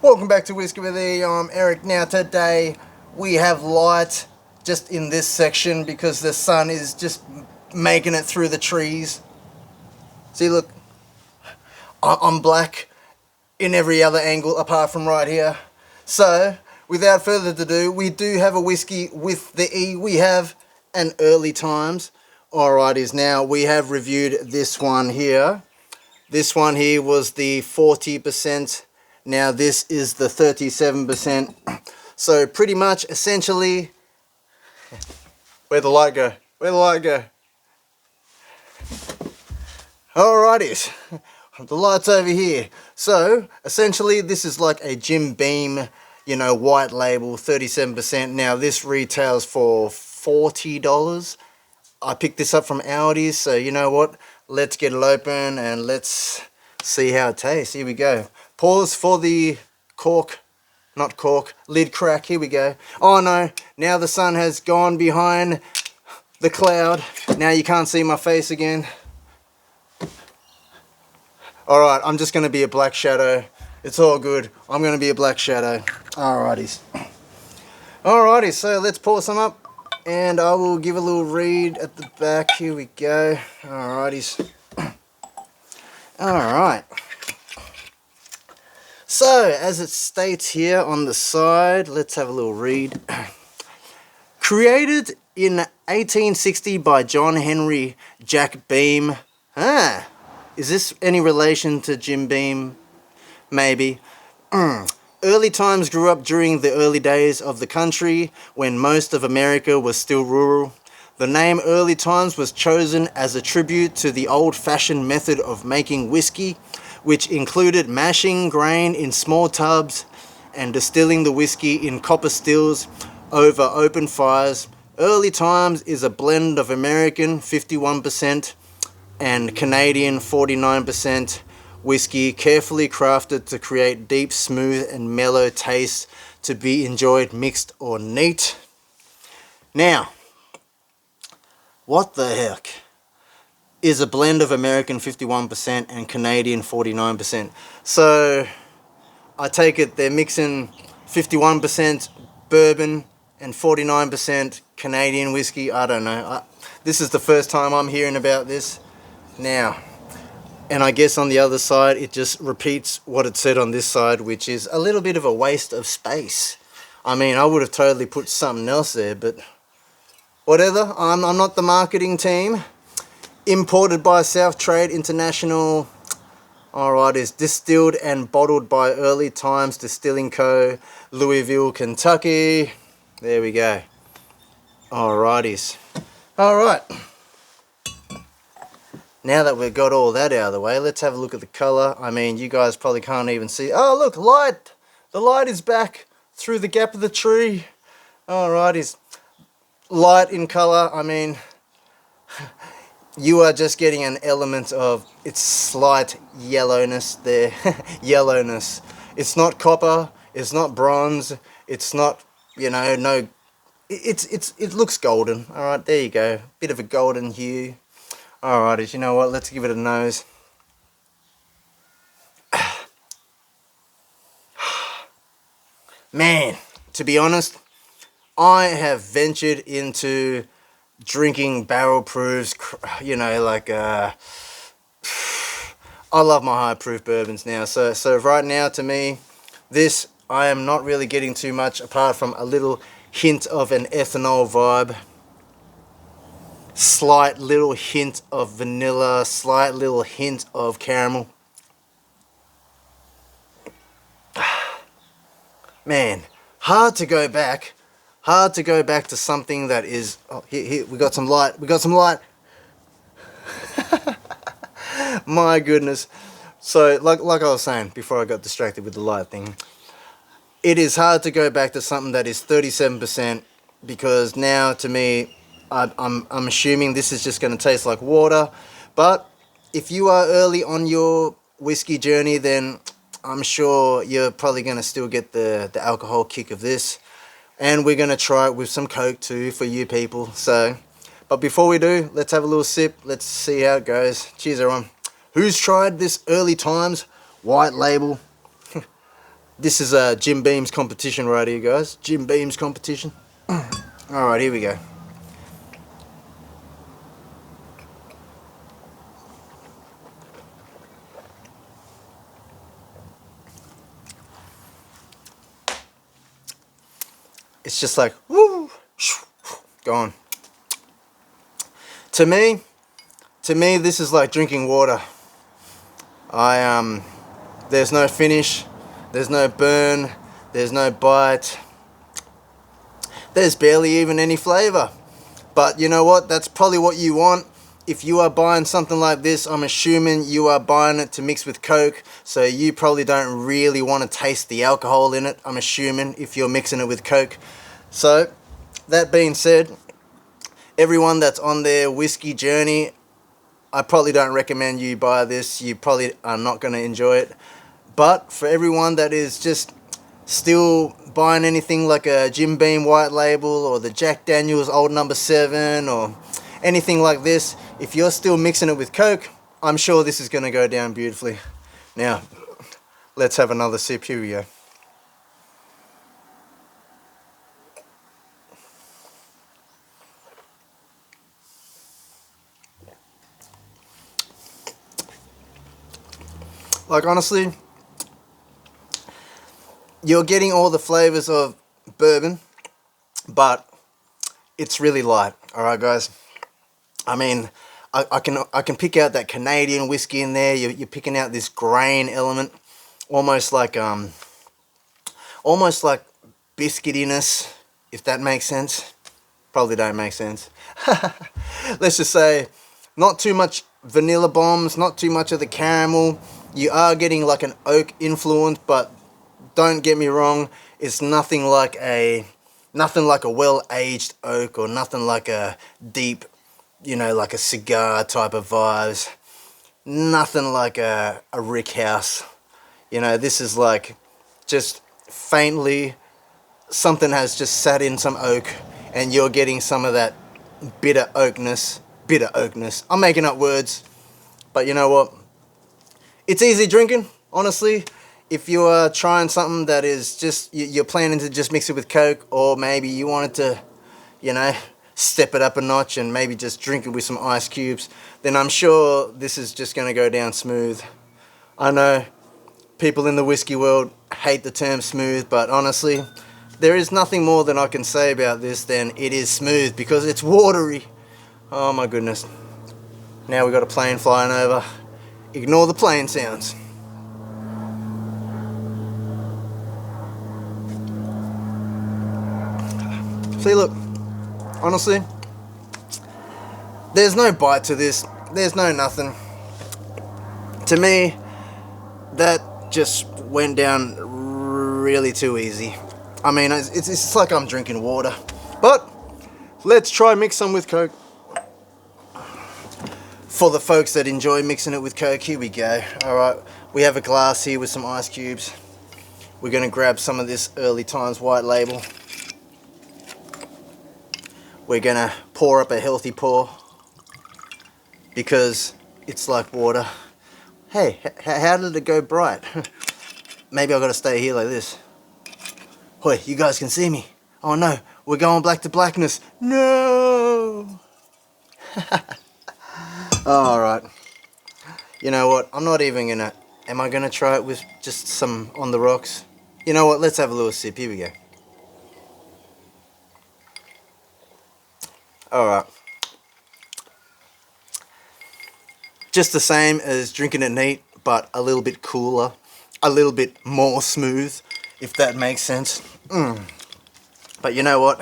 Welcome back to Whiskey with E. I'm Eric. Now today we have light just in this section because the sun is just making it through the trees. See, look, I'm black in every other angle apart from right here. So, without further ado, we do have a whiskey with the E. We have an Early Times. Alrighties, now we have reviewed this one here. This one here was the 40%. Now this is the 37%. So pretty much, essentially, where'd the light go? Where'd the light go? Alrighties, the light's over here. So essentially, this is like a Jim Beam, white label, 37%. Now this retails for $40. I picked this up from Aldi, so you know what? Let's get it open and let's see how it tastes. Here we go. Pause for the lid crack. Here we go. Oh no, now the sun has gone behind the cloud. Now you can't see my face again. Alright, I'm just going to be a black shadow. It's all good. I'm going to be a black shadow. Alrighties. Alrighty, so let's pour some up. And I will give a little read at the back. Here we go. Alrighties. Alright. So, as it states here on the side, let's have a little read. Created in 1860 by John Henry Jack Beam. Is this any relation to Jim Beam? Maybe. Early Times grew up during the early days of the country when most of America was still rural. The name Early Times was chosen as a tribute to the old-fashioned method of making whiskey, which included mashing grain in small tubs and distilling the whiskey in copper stills over open fires. Early Times is a blend of American 51% and Canadian 49% whiskey, carefully crafted to create deep, smooth, and mellow taste to be enjoyed mixed or neat. Now, what the heck is a blend of American 51% and Canadian 49%? So, I take it they're mixing 51% bourbon and 49% Canadian whiskey. I don't know. This is the first time I'm hearing about this. Now, and I guess on the other side, it just repeats what it said on this side, which is a little bit of a waste of space. I mean, I would have totally put something else there, but whatever. I'm not the marketing team. Imported by South Trade International. Alright, it's distilled and bottled by Early Times Distilling Co., Louisville, Kentucky. There we go. Alrighties. Alright. Now that we've got all that out of the way, let's have a look at the colour. I mean, you guys probably can't even see. Oh, look, light! The light is back through the gap of the tree. Alrighties. Light in colour, I mean, you are just getting an element of its slight yellowness there. Yellowness. It's not copper, it's not bronze, it's not, no... It looks golden. Alright, there you go. Bit of a golden hue. Alrighties, you know what, let's give it a nose. Man, to be honest, I have ventured into drinking barrel proofs, I love my high proof bourbons now. So right now, to me, this, I am not really getting too much apart from a little hint of an ethanol vibe. Slight little hint of vanilla, slight little hint of caramel. Man, hard to go back to something that is... Oh, here, we got some light, My goodness. So, like I was saying before I got distracted with the light thing, it is hard to go back to something that is 37%, because now, to me, I'm assuming this is just going to taste like water. But if you are early on your whiskey journey, then I'm sure you're probably going to still get the alcohol kick of this. And we're going to try it with some Coke too for you people. So, but before we do, let's have a little sip. Let's see how it goes. Cheers, everyone. Who's tried this Early Times white label? This is a Jim Beam's competition right here, guys. Jim Beam's competition. Alright, here we go. It's just like, woo, gone. To me, this is like drinking water. There's no finish, there's no burn, there's no bite, there's barely even any flavor. But you know what? That's probably what you want. If you are buying something like this, I'm assuming you are buying it to mix with Coke, so you probably don't really want to taste the alcohol in it, I'm assuming, if you're mixing it with Coke. So, that being said, everyone that's on their whiskey journey, I probably don't recommend you buy this. You probably are not going to enjoy it. But for everyone that is just still buying anything like a Jim Beam White Label or the Jack Daniel's Old Number 7 or anything like this, if you're still mixing it with Coke, I'm sure this is going to go down beautifully. Now, let's have another sip. Here we go. Like, honestly, you're getting all the flavors of bourbon, but it's really light. All right, guys. I mean, I can pick out that Canadian whiskey in there. You're picking out this grain element, almost like biscuitiness, if that makes sense. Probably don't make sense. Let's just say, not too much vanilla bombs, not too much of the caramel. You are getting like an oak influence, but don't get me wrong, it's nothing like a well-aged oak, or nothing like a deep, like a cigar type of vibes. Nothing like a rick house. This is like just faintly something has just sat in some oak, and you're getting some of that bitter oakness. I'm making up words, but you know what? It's easy drinking, honestly. If you are trying something that is just, you're planning to just mix it with Coke, or maybe you wanted to, step it up a notch and maybe just drink it with some ice cubes, then I'm sure this is just going to go down smooth. I know people in the whiskey world hate the term smooth, but honestly, there is nothing more than I can say about this than it is smooth, because it's watery. Oh my goodness. Now we've got a plane flying over. Ignore the plane sounds. See, look, honestly, there's no bite to this. There's no nothing. To me, that just went down really too easy. I mean, it's like I'm drinking water. But let's try mix some with Coke. For the folks that enjoy mixing it with Coke, here we go. Alright, we have a glass here with some ice cubes. We're going to grab some of this Early Times White Label. We're going to pour up a healthy pour, because it's like water. Hey, how did it go bright? Maybe I've got to stay here like this. Boy, you guys can see me. Oh no, we're going black to blackness. No! Alright. You know what? I'm not even gonna... Am I gonna try it with just some on the rocks? You know what? Let's have a little sip. Here we go. Alright. Just the same as drinking it neat, but a little bit cooler. A little bit more smooth, if that makes sense. But you know what?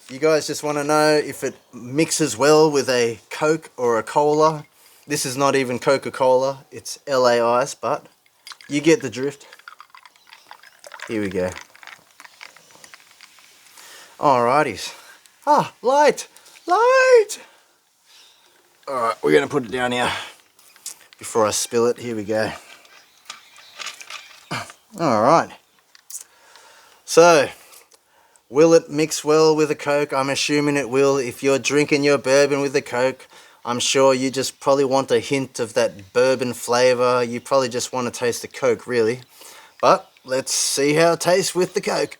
You guys just want to know if it mixes well with a Coke or a cola. This is not even Coca-Cola, it's LA Ice, but you get the drift. Here we go. Alrighties. Ah, light! Light! Alright, we're going to put it down here before I spill it. Here we go. Alright. So, will it mix well with a Coke? I'm assuming it will. If you're drinking your bourbon with a Coke, I'm sure you just probably want a hint of that bourbon flavour. You probably just want to taste the Coke, really. But let's see how it tastes with the Coke.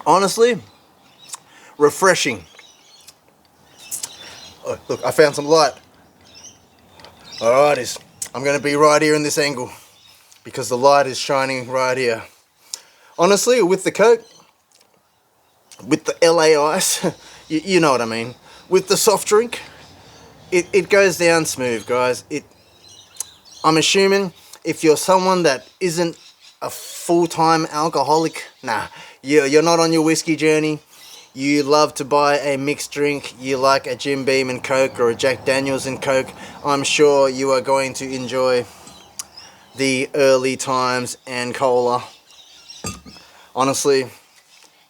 Honestly, refreshing. Oh, look, I found some light. Alrighties, I'm going to be right here in this angle because the light is shining right here. Honestly, with the Coke, with the LA ice, you know what I mean, with the soft drink, it goes down smooth, guys. I'm assuming if you're someone that isn't a full-time alcoholic, nah, you're not on your whiskey journey, you love to buy a mixed drink, you like a Jim Beam and Coke or a Jack Daniels and Coke, I'm sure you are going to enjoy the Early Times and Cola. Honestly,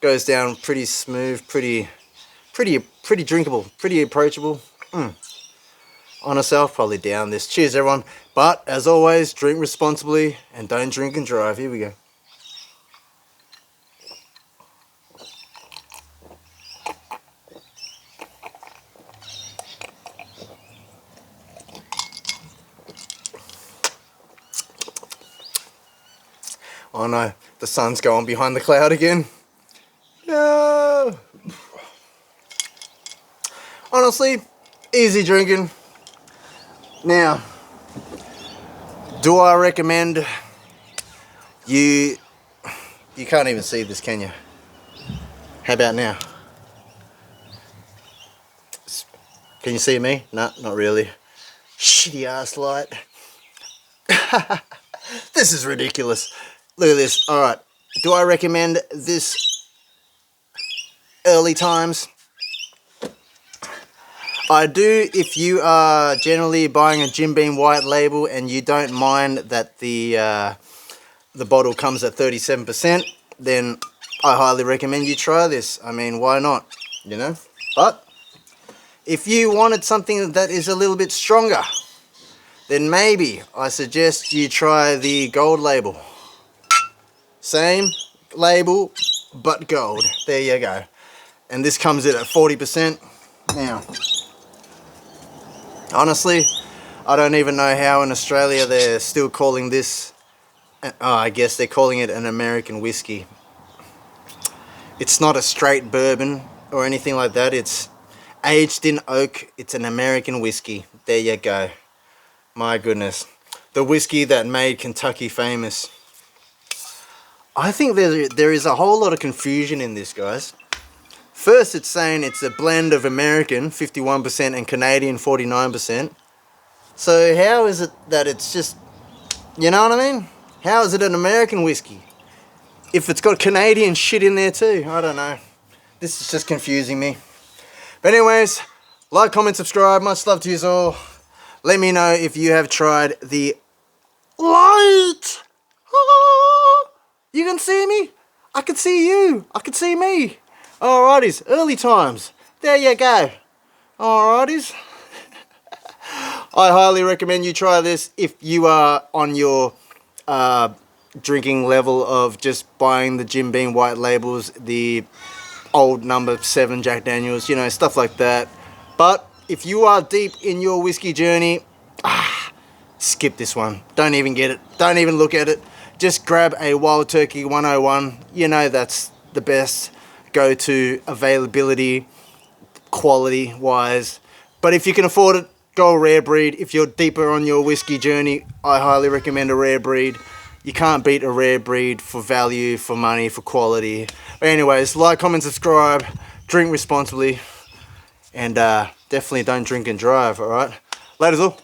goes down pretty smooth, pretty drinkable, pretty approachable. Honestly, I'll probably down this. Cheers, everyone. But as always, drink responsibly and don't drink and drive. Here we go. Oh no, the sun's going behind the cloud again. No. Honestly, easy drinking. Now, do I recommend you can't even see this, can you? How about now? Can you see me? No, not really. Shitty ass light. This is ridiculous. Look at this. Alright, do I recommend this Early Times? I do if you are generally buying a Jim Beam white label and you don't mind that the bottle comes at 37%, then I highly recommend you try this. I mean, why not, you know? But if you wanted something that is a little bit stronger, then maybe I suggest you try the gold label. Same label, but gold. There you go. And this comes in at 40%. Now, honestly, I don't even know how in Australia they're still calling this, I guess they're calling it an American whiskey. It's not a straight bourbon or anything like that. It's aged in oak. It's an American whiskey. There you go. My goodness. The whiskey that made Kentucky famous. I think there is a whole lot of confusion in this, guys. First, it's saying it's a blend of American, 51%, and Canadian, 49%. So how is it that it's just, you know what I mean? How is it an American whiskey if it's got Canadian shit in there too? I don't know. This is just confusing me. But anyways, like, comment, subscribe. Much love to you all. Let me know if you have tried the light. You can see me. I can see you. I can see me. Alrighties, Early Times. There you go. Alrighties. I highly recommend you try this if you are on your drinking level of just buying the Jim Beam white labels, the old number 7 Jack Daniels, you know, stuff like that. But if you are deep in your whiskey journey, skip this one. Don't even get it. Don't even look at it. Just grab a Wild Turkey 101. You know that's the best go-to availability, quality-wise. But if you can afford it, go a rare breed. If you're deeper on your whiskey journey, I highly recommend a rare breed. You can't beat a rare breed for value, for money, for quality. But anyways, like, comment, subscribe, drink responsibly, and definitely don't drink and drive, alright? Laters all.